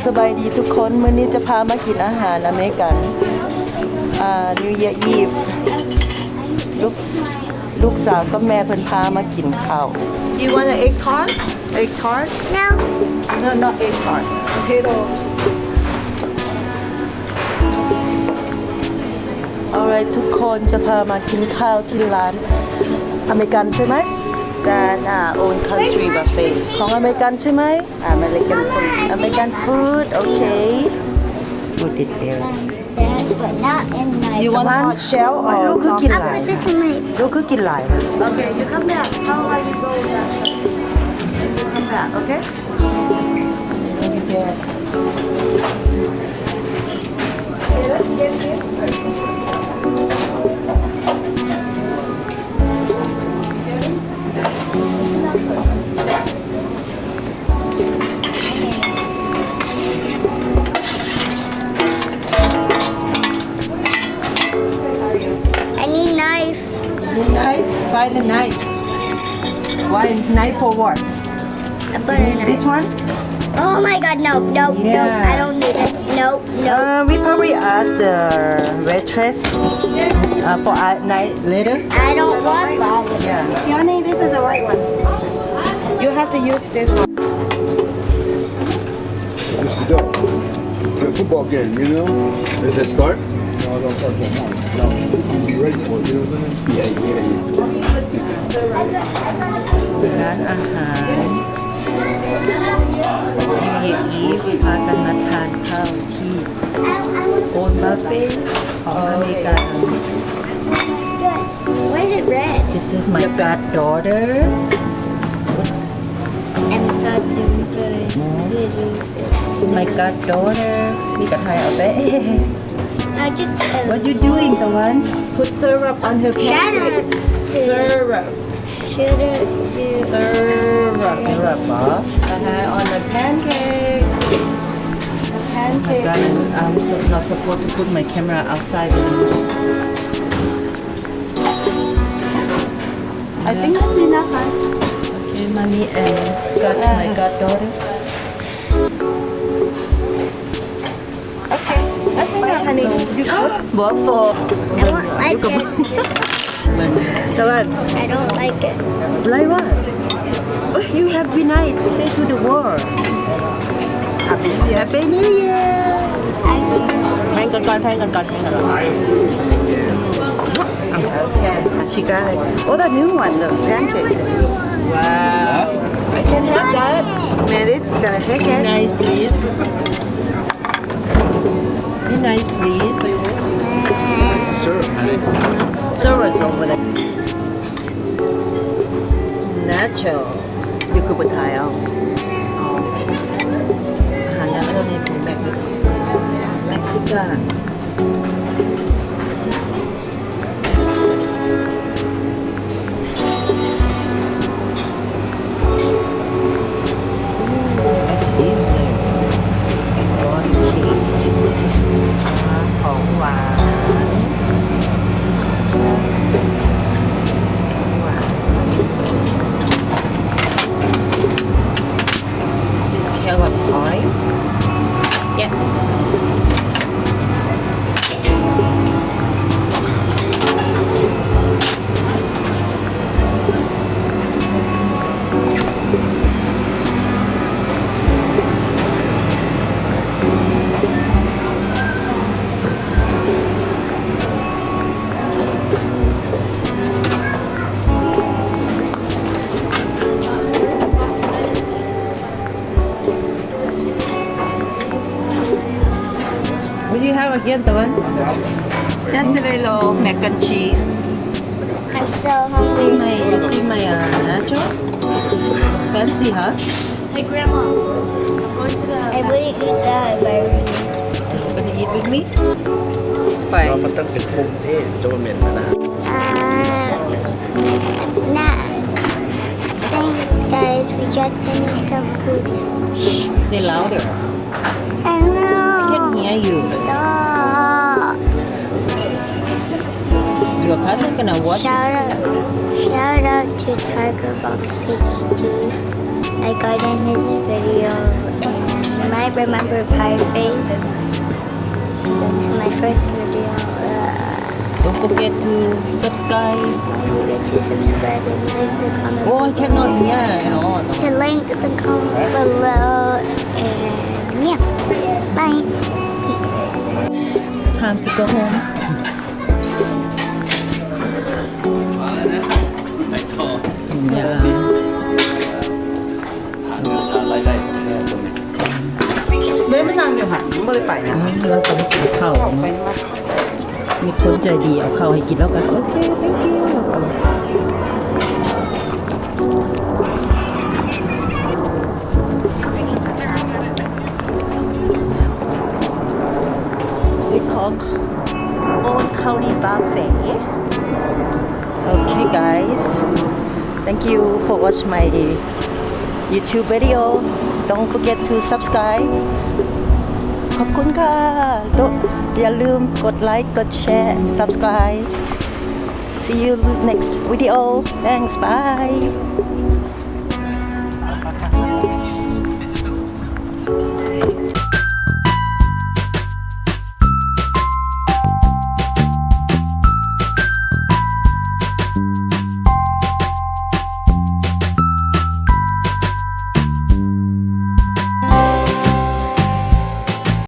สบายดีทุกคนมื้อนี้จะพามากินอาหารอเมริกันNew Year Eve ลูกสาวกับแม่เพิ่นพามากินข้าว You want an egg tart? Egg tart? No. No, not egg tart. Potato. Alright ทุกคนจะพามากินข้าวที่ร้านอเมริกันใช่ไหมร้านOwn Country Buffet ของอเมริกันใช่ไหมAmerican food American food okay What is there Yes, but not in my. You want hot shell or ลูกคือกินหลาย Put this in my. ลูกคือกินหลาย Okay you come back how are you go back you come back okay I need knife. Knife find a knife Why knife for what A butter knife. This one Oh my God, no, no, no. Yeah. I don't need it. No, no. We probably ask the waitress for a night later. I don't want that. Yeah. Yanni, this is the right one. You have to use this one. It's the dough. The football game, you know? Does it start? No, I don't start till 1. No, you be ready for it, you know what I'm saying? Yeah. ร้านอาหารเฮียอีฟพากันมาทานข้าวที่โอนบัฟเฟ่ของอเมริกัน Why is it red? This is my goddaughter I'm about to my goddaughter มีกระไทยเอาไป I just. What you doing ตะวัน Put syrup on her Shut pancake up. Syrup Sugar to. Syrup เหรอ on the pancake I'm not supposed to put my camera outside I think that's enough, huh? Okay mommy and my goddaughter Okay, that's enough, honey. What for I won't like it. ตะวัน I don't like it. like what You have been nice say to the world Happy New Year แพงก่อน Okay, she got it. Oh, the new one, the pancake. Wow I can have that Minutes, gonna take Be it. nice please Be nice please It's a syrup, honey. Syrup over there Nacho อยู่คือคนไทยเอาอาหารนั้นเราเนี่ยเป็นแบบเม็กซิกัน ของหวานThis is carrot pie Yes. What do you have again, Tawan? Just a little mac and cheese. I'm so hungry. You see my nacho? Fancy, huh? Hey, Grandma. I'm going to the. I wouldn't eat that if I were you. Gonna eat with me? ไป มันต้องเป็นภูมิเทศจะมาเหม็นนะ Nah. Thanks, guys. We just finished our food. Say louder. I know. I can hear you. Stop. Your cousin gonna watch it. Shout out to Tiger Box HD. I got in his video and you might remember Pie Face. So this is my first video. Don't forget to subscribe. Remember to subscribe and like the comment. Oh, I cannot hear at all. To link the comment below and yeah. Bye. Time to go home. Yeah. เดินมานั่งอยู่ค่ะไม่ได้ไปนะ เราต้องกินข้าว ไปว่า มีคนใจดีเอาข้าวให้กินแล้วกัน โอเค thank you นี่ของโอนคารีบาเฟ่ Okay guys thank you for watch my YouTube video don't forget to subscribe ขอบคุณค่ะอย่าลืมกดไลค์กดแชร์ subscribe see you next video thanks bye